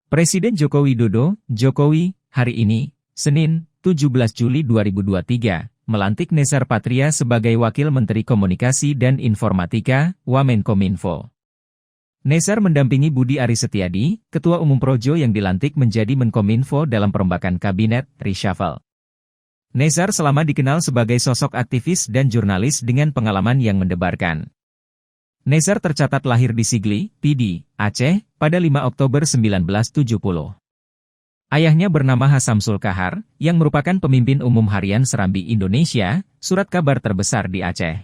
Presiden Joko Widodo, Jokowi, hari ini, Senin, 17 Juli 2023, melantik Nezar Patria sebagai Wakil Menteri Komunikasi dan Informatika, Wamenkominfo. Nezar mendampingi Budi Aris Setiadi, Ketua Umum Projo yang dilantik menjadi Menkominfo dalam perombakan kabinet reshuffle. Nezar selama dikenal sebagai sosok aktivis dan jurnalis dengan pengalaman yang mendebarkan. Nezar tercatat lahir di Sigli, Pidi, Aceh, pada 5 Oktober 1970. Ayahnya bernama Hasamsul Kahar, yang merupakan pemimpin umum harian Serambi Indonesia, surat kabar terbesar di Aceh.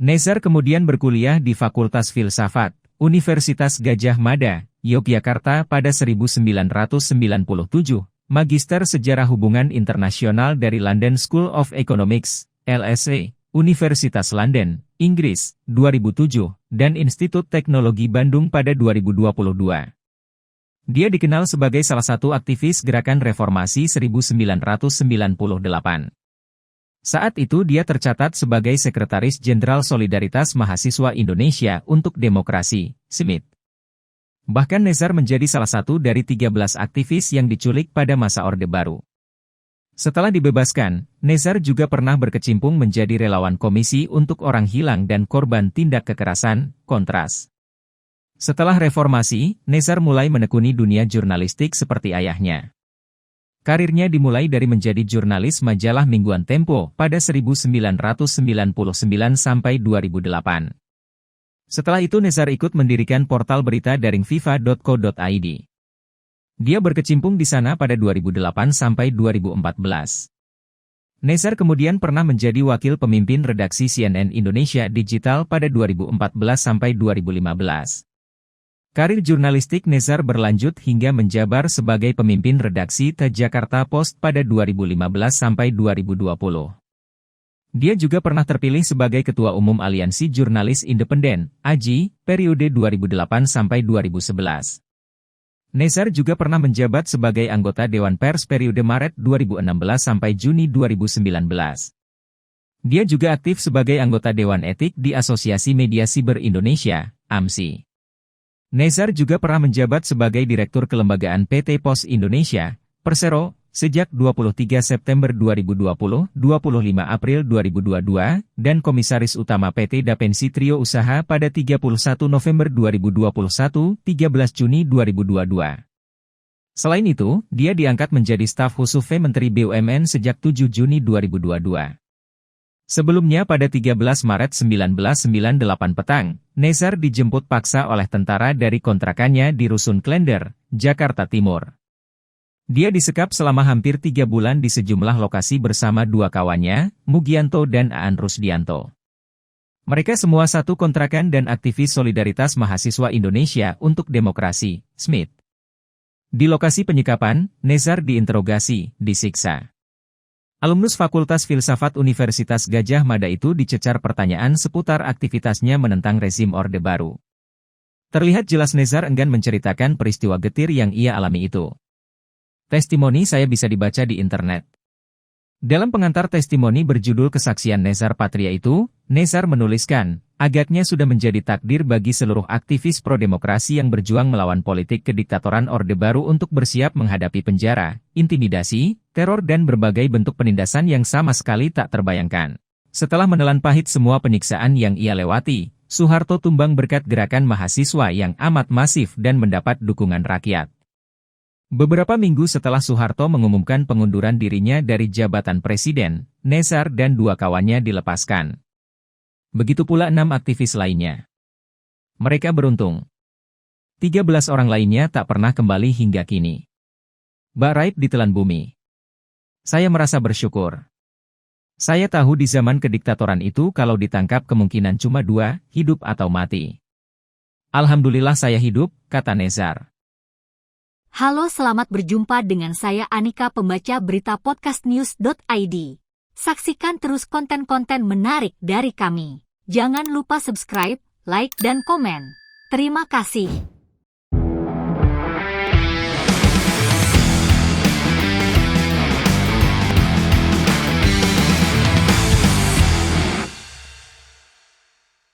Nezar kemudian berkuliah di Fakultas Filsafat, Universitas Gadjah Mada, Yogyakarta pada 1997, Magister Sejarah Hubungan Internasional dari London School of Economics, LSE, Universitas London, Inggris, 2007, dan Institut Teknologi Bandung pada 2022. Dia dikenal sebagai salah satu aktivis Gerakan Reformasi 1998. Saat itu dia tercatat sebagai Sekretaris Jenderal Solidaritas Mahasiswa Indonesia untuk Demokrasi, SMID. Bahkan Nezar menjadi salah satu dari 13 aktivis yang diculik pada masa Orde Baru. Setelah dibebaskan, Nezar juga pernah berkecimpung menjadi relawan Komisi untuk Orang Hilang dan Korban Tindak Kekerasan, Kontras. Setelah reformasi, Nezar mulai menekuni dunia jurnalistik seperti ayahnya. Karirnya dimulai dari menjadi jurnalis majalah mingguan Tempo pada 1999 sampai 2008. Setelah itu Nezar ikut mendirikan portal berita daring viva.co.id. Dia berkecimpung di sana pada 2008 sampai 2014. Nezar kemudian pernah menjadi wakil pemimpin redaksi CNN Indonesia Digital pada 2014 sampai 2015. Karir jurnalistik Nezar berlanjut hingga menjabar sebagai pemimpin redaksi The Jakarta Post pada 2015 sampai 2020. Dia juga pernah terpilih sebagai Ketua Umum Aliansi Jurnalis Independen, AJI, periode 2008 sampai 2011. Nezar juga pernah menjabat sebagai anggota Dewan Pers periode Maret 2016 sampai Juni 2019. Dia juga aktif sebagai anggota Dewan Etik di Asosiasi Media Siber Indonesia, AMSI. Nezar juga pernah menjabat sebagai Direktur Kelembagaan PT Pos Indonesia, Persero, sejak 23 September 2020, 25 April 2022, dan Komisaris Utama PT Dapensi Trio Usaha pada 31 November 2021, 13 Juni 2022. Selain itu, dia diangkat menjadi staf khusus Menteri BUMN sejak 7 Juni 2022. Sebelumnya pada 13 Maret 1998 petang, Nezar dijemput paksa oleh tentara dari kontrakannya di Rusun Klender, Jakarta Timur. Dia disekap selama hampir 3 bulan di sejumlah lokasi bersama dua kawannya, Mugianto dan Aan Rusdianto. Mereka semua satu kontrakan dan aktivis Solidaritas Mahasiswa Indonesia untuk Demokrasi, SMID. Di lokasi penyekapan, Nezar diinterogasi, disiksa. Alumnus Fakultas Filsafat Universitas Gadjah Mada itu dicecar pertanyaan seputar aktivitasnya menentang rezim Orde Baru. Terlihat jelas Nezar enggan menceritakan peristiwa getir yang ia alami itu. Testimoni saya bisa dibaca di internet. Dalam pengantar testimoni berjudul Kesaksian Nezar Patria itu, Nezar menuliskan, agaknya sudah menjadi takdir bagi seluruh aktivis pro-demokrasi yang berjuang melawan politik kediktatoran Orde Baru untuk bersiap menghadapi penjara, intimidasi, teror dan berbagai bentuk penindasan yang sama sekali tak terbayangkan. Setelah menelan pahit semua penyiksaan yang ia lewati, Soeharto tumbang berkat gerakan mahasiswa yang amat masif dan mendapat dukungan rakyat. Beberapa minggu setelah Soeharto mengumumkan pengunduran dirinya dari jabatan presiden, Nezar dan dua kawannya dilepaskan. Begitu pula 6 aktivis lainnya. Mereka beruntung. 13 orang lainnya tak pernah kembali hingga kini. Bak raib ditelan bumi. Saya merasa bersyukur. Saya tahu di zaman kediktatoran itu kalau ditangkap kemungkinan cuma 2, hidup atau mati. Alhamdulillah saya hidup, kata Nezar. Halo, selamat berjumpa dengan saya Anika, pembaca berita podcastnews.id. Saksikan terus konten-konten menarik dari kami. Jangan lupa subscribe, like, dan komen. Terima kasih.